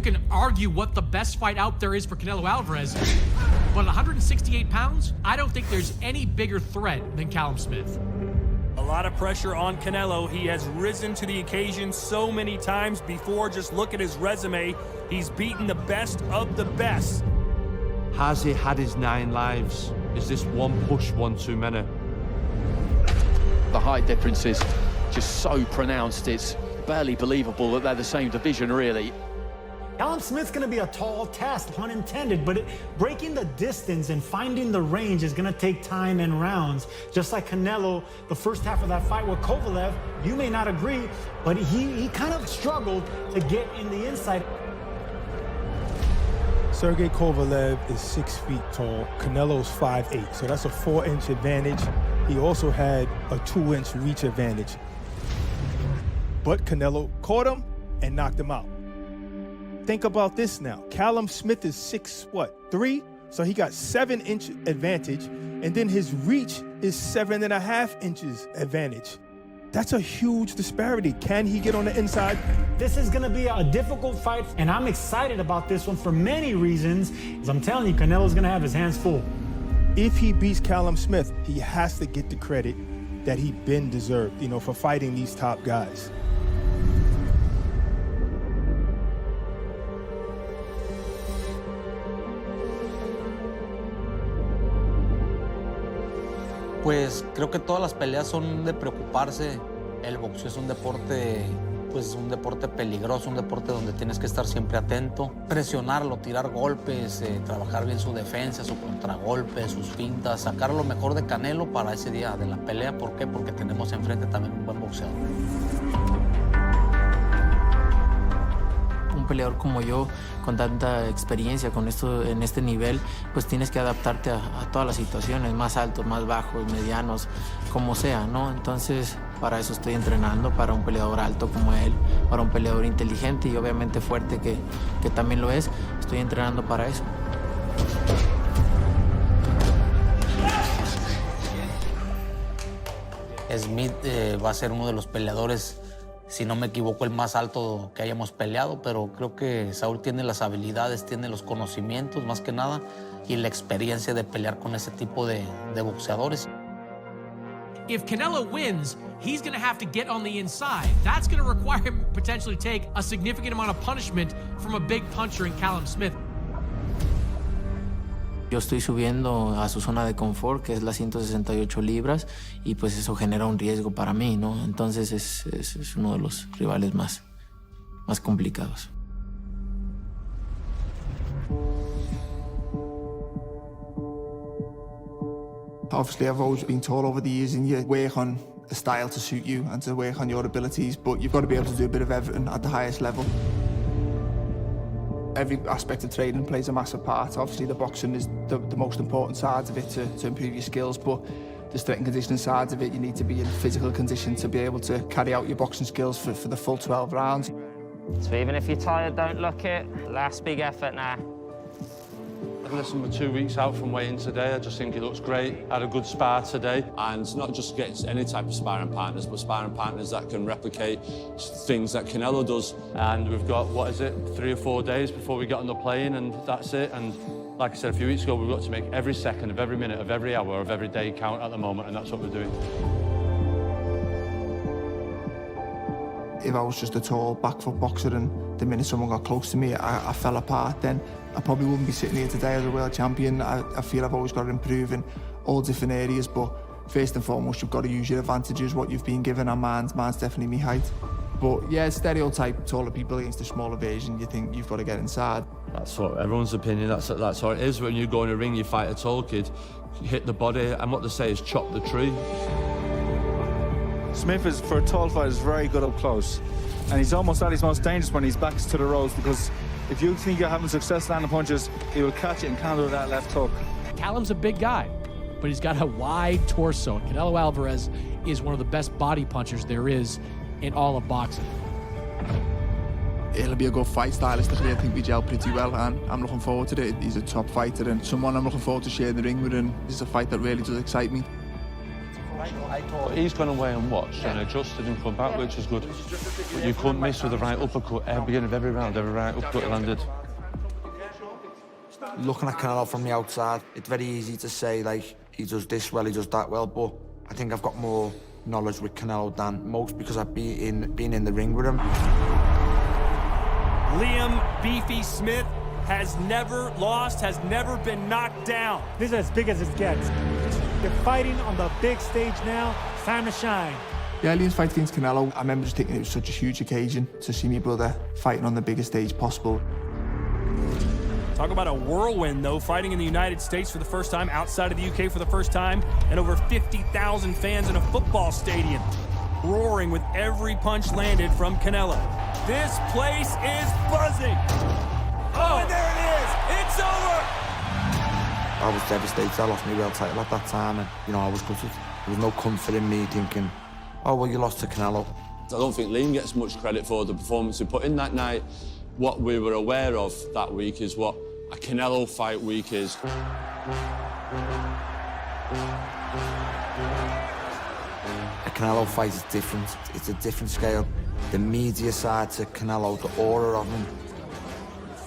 can argue what the best fight out there is for Canelo Alvarez, but at 168 pounds, I don't think there's any bigger threat than Callum Smith. A lot of pressure on Canelo. He has risen to the occasion so many times before. Just look at his resume. He's beaten the best of the best. Has he had his 9 lives? Is this one push one too many? The height difference is just so pronounced, it's barely believable that they're the same division, really. Callum Smith's going to be a tall task, pun intended, but breaking the distance and finding the range is going to take time and rounds. Just like Canelo, the first half of that fight with Kovalev, you may not agree, but he kind of struggled to get in the inside. Sergey Kovalev is 6 feet tall. Canelo's 5'8", so that's a 4-inch advantage. He also had a 2-inch reach advantage. But Canelo caught him and knocked him out. Think about this now. Callum Smith is 6'3", so he got 7-inch advantage, and then his reach is 7.5 inches advantage. That's a huge disparity. Can he get on the inside? This is going to be a difficult fight, and I'm excited about this one for many reasons. As I'm telling you, Canelo's going to have his hands full. If he beats Callum Smith, he has to get the credit that he been deserved, you know, for fighting these top guys. Pues creo que todas las peleas son de preocuparse. El boxeo es un deporte, pues un deporte peligroso, un deporte donde tienes que estar siempre atento, presionarlo, tirar golpes, trabajar bien su defensa, su contragolpe, sus fintas, sacar lo mejor de Canelo para ese día de la pelea. ¿Por qué? Porque tenemos enfrente también un buen boxeador. Un peleador como yo, con tanta experiencia, con esto en este nivel, pues tienes que adaptarte a todas las situaciones, más altos, más bajos, medianos, como sea, ¿no? Entonces, para eso estoy entrenando, para un peleador alto como él, para un peleador inteligente y obviamente fuerte, que también lo es. Estoy entrenando para eso. Smith va a ser uno de los peleadores, si no me equivoco, el más alto que hayamos peleado, pero creo que Saúl tiene las habilidades, tiene los conocimientos, más que nada, y la experiencia de pelear con ese tipo de boxeadores. If Canelo wins, he's going to have to get on the inside. That's going to require him potentially take a significant amount of punishment from a big puncher in Callum Smith. Yo estoy subiendo a su zona de confort, que es las 168 libras, y pues eso genera un riesgo para mí, ¿no? Entonces es uno de los rivales más complicados. Obviously, I've always been taught over the years, and you work on a style to suit you and to work on your abilities, but you've got to be able to do a bit of everything at the highest level. Every aspect of training plays a massive part. Obviously, the boxing is the most important side of it to improve your skills, but the strength and conditioning side of it, you need to be in physical condition to be able to carry out your boxing skills for the full 12 rounds. So even if you're tired, don't look it. Last big effort now. Listen, we're 2 weeks out from weigh-in today. I just think he looks great. Had a good spar today. And not just getting any type of sparring partners, but sparring partners that can replicate things that Canelo does. And we've got, 3 or 4 days before we get on the plane, and that's it. And like I said a few weeks ago, we've got to make every second of every minute of every hour of every day count at the moment, and that's what we're doing. If I was just a tall back foot boxer and the minute someone got close to me, I fell apart, then I probably wouldn't be sitting here today as a world champion. I feel I've always got to improve in all different areas, but first and foremost, you've got to use your advantages, what you've been given, and mine's definitely me height. But yeah, stereotype, taller people against a smaller version, you think you've got to get inside. That's what everyone's opinion, that's how it is. When you go in a ring, you fight a tall kid, hit the body, and what they say is chop the tree. Smith is, for a tall fighter, is very good up close. And he's almost at his most dangerous when his back's to the ropes, because if you think you're having success landing punches, he will catch it and counter that left hook. Callum's a big guy, but he's got a wide torso. Canelo Alvarez is one of the best body punchers there is in all of boxing. It'll be a good fight stylistically. I think we gel pretty well, and I'm looking forward to it. He's a top fighter and someone I'm looking forward to sharing the ring with, and this is a fight that really does excite me. But he's gone away and watched and adjusted and come back, which is good. But you couldn't miss with the right uppercut at the beginning of every round. Every right uppercut landed. Looking at Canelo from the outside, it's very easy to say, like, he does this well, he does that well, but I think I've got more knowledge with Canelo than most because I've been in the ring with him. Liam Beefy Smith has never lost, has never been knocked down. This is as big as it gets. They're fighting on the big stage now. It's time to shine. Yeah, Liam's fight against Canelo, I remember just thinking it was such a huge occasion to see my brother fighting on the biggest stage possible. Talk about a whirlwind, though, fighting in the United States for the first time, outside of the UK for the first time, and over 50,000 fans in a football stadium, roaring with every punch landed from Canelo. This place is buzzing. Oh, and there it is. It's over. I was devastated. I lost my world title at that time, and, you know, I was gutted. There was no comfort in me thinking, oh, well, you lost to Canelo. I don't think Liam gets much credit for the performance he put in that night. What we were aware of that week is what a Canelo fight week is. A Canelo fight is different. It's a different scale. The media side to Canelo, the aura of him.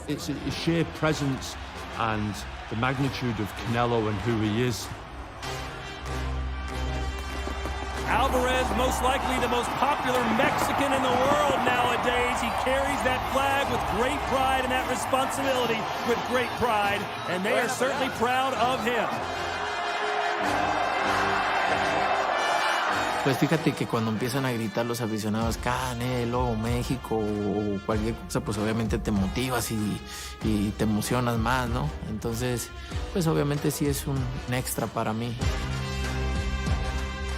It's his sheer presence and the magnitude of Canelo and who he is. Alvarez, most likely the most popular Mexican in the world nowadays. He carries that flag with great pride and that responsibility with great pride, and they are certainly proud of him. Pues fíjate que cuando empiezan a gritar los aficionados Canelo, México o cualquier cosa, pues obviamente te motivas y te emocionas más, ¿no? Entonces, pues obviamente sí es un extra para mí.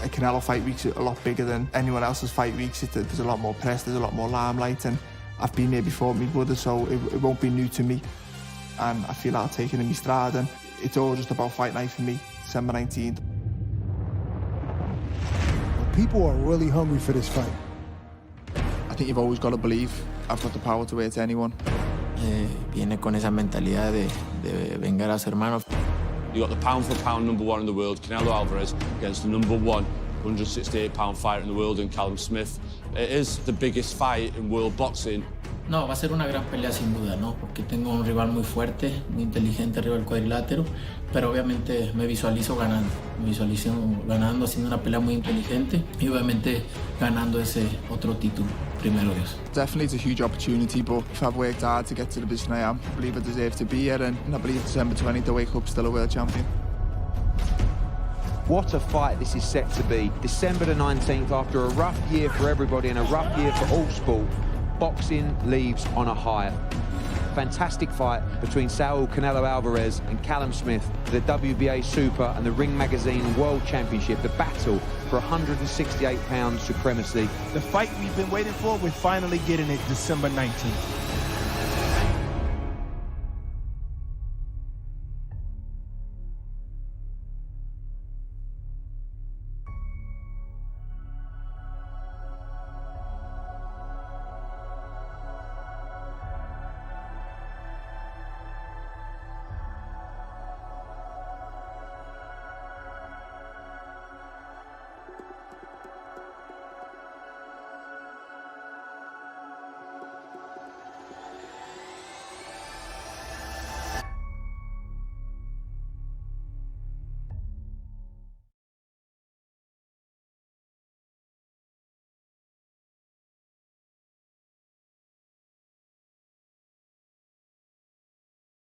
A Canelo fight week's a lot bigger than anyone else's fight weeks. There's a lot more press, there's a lot more limelight, and I've been there before with my brother, so it won't be new to me. And I feel I'll take it in my stride, and it's all just about fight night for me, December 19th. People are really hungry for this fight. I think you've always got to believe I've got the power to hurt anyone. Viene con esa mentalidad de vengar a su hermano. You got the pound-for-pound #1 in the world, Canelo Alvarez, against the #1 168-pound fighter in the world in Callum Smith. It is the biggest fight in world boxing. No, va a ser una gran pelea sin duda, ¿no? Porque tengo un rival muy fuerte, muy inteligente arriba del cuadrilátero, pero obviamente me visualizo ganando. Me visualizo ganando, haciendo una pelea muy inteligente y obviamente ganando ese otro título, primero Dios. Definitely it's a huge opportunity, but if I've worked hard to get to the position I am, I believe I deserve to be here, and I believe December 20th to wake up still a world champion. What a fight this is set to be. December the 19th, after a rough year for everybody and a rough year for all sport, boxing leaves on a high. Fantastic fight between Saul Canelo Alvarez and Callum Smith for the WBA Super and the Ring Magazine World Championship, the battle for 168-pound supremacy. The fight we've been waiting for, we're finally getting it December 19th.